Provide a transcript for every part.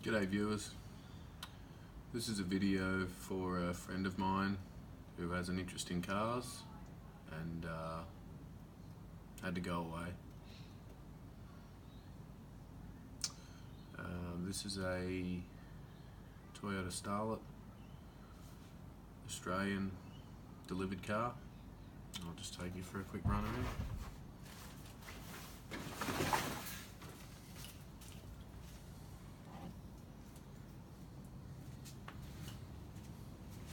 G'day viewers, this is a video for a friend of mine who has an interest in cars and had to go away. This is a Toyota Starlet, Australian delivered car. I'll just take you for a quick run around.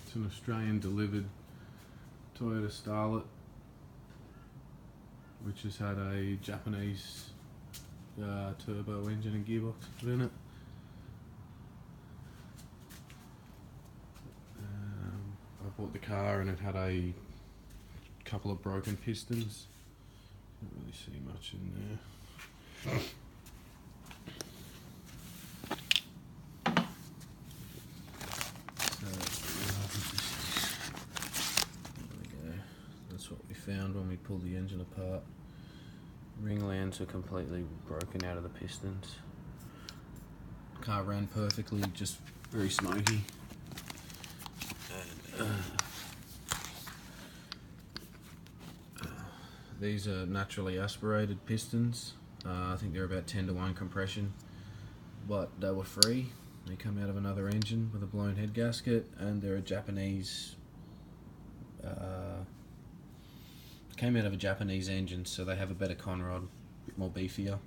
It's an Australian delivered Toyota Starlet, which has had a Japanese turbo engine and gearbox put in it. I bought the car and it had a couple of broken pistons. Can't really see much in there. That's what we found when we pulled the engine apart. Ring lands are completely broken out of the pistons. The car ran perfectly, just very smoky. These are naturally aspirated pistons. I think they're about 10-to-1 compression, but they were free. They come out of another engine with a blown head gasket, and they're a Japanese. Came out of a Japanese engine, so they have a better conrod, a bit more beefier.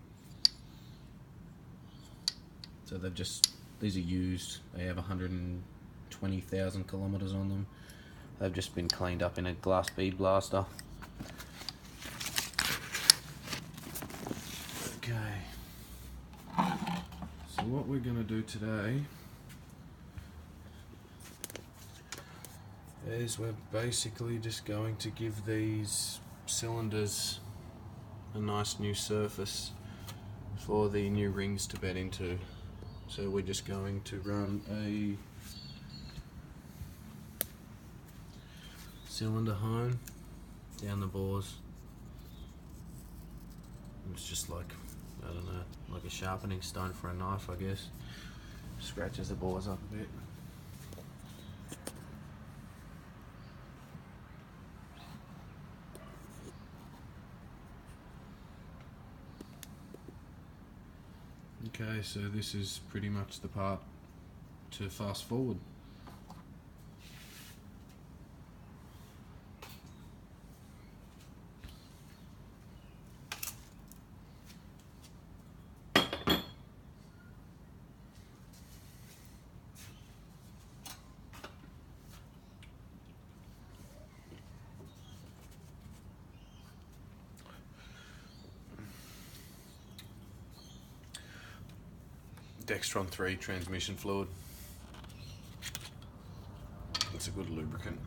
So these are used. They have 120,000 kilometers on them. They've just been cleaned up in a glass bead blaster. Okay, so what we're going to do today is we're basically just going to give these cylinders a nice new surface for the new rings to bed into. So we're just going to run a cylinder hone down the bores. It's just like, I don't know, like a sharpening stone for a knife, I guess. Scratches the bores up a bit. Okay, so this is pretty much the part to fast forward. Dextron 3 transmission fluid. It's a good lubricant.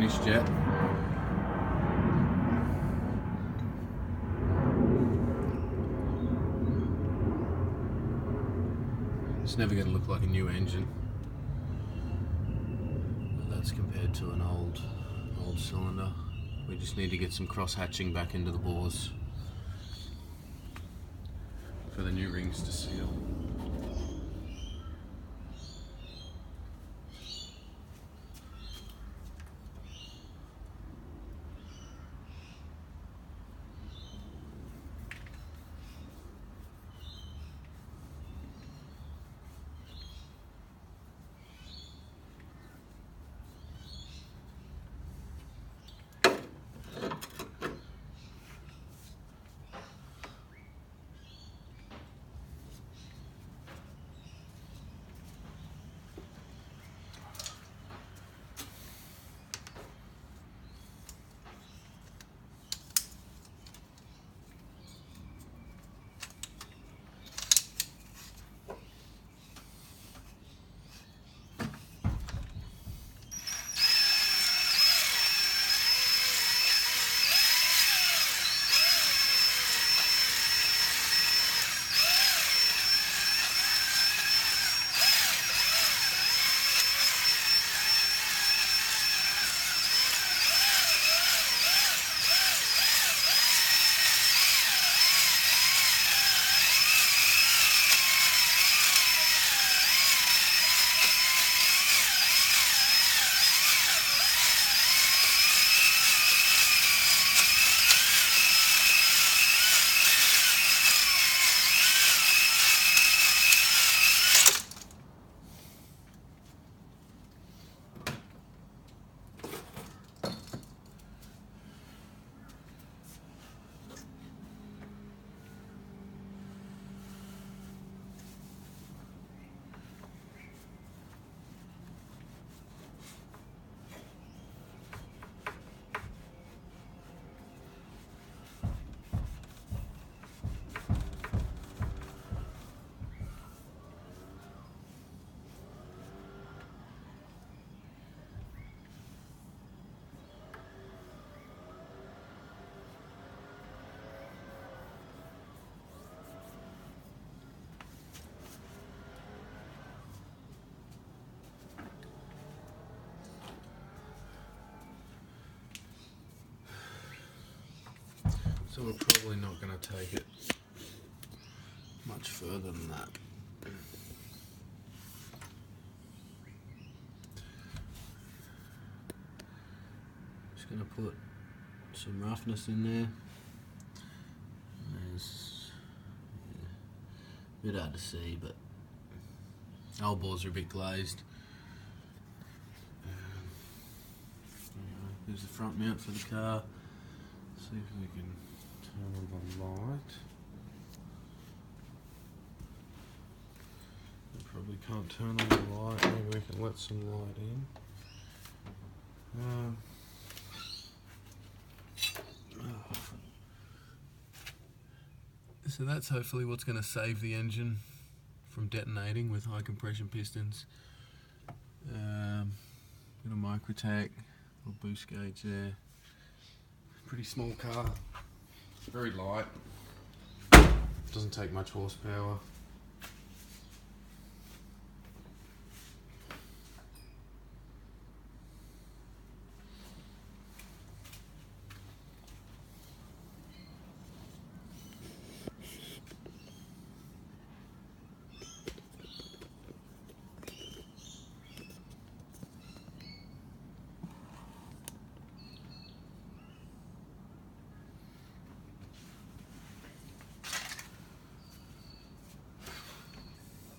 finished yet. It's never going to look like a new engine, but that's compared to an old cylinder. We just need to get some cross hatching back into the bores for the new rings to seal. So we're probably not going to take it much further than that. Just going to put some roughness in there. There's a bit hard to see, but old bores are a bit glazed. There's the front mount for the car. See if we can turn on the light. We probably can't turn on the light. Maybe we can let some light in. So that's hopefully what's going to save the engine from detonating with high compression pistons. Got a Microtech, little boost gauge there. Pretty small car, very light, doesn't take much horsepower.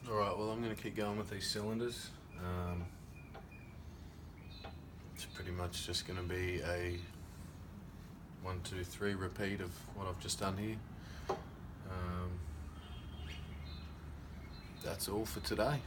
Alright, well I'm going to keep going with these cylinders. It's pretty much just going to be a 1, 2, 3 repeat of what I've just done here. That's all for today.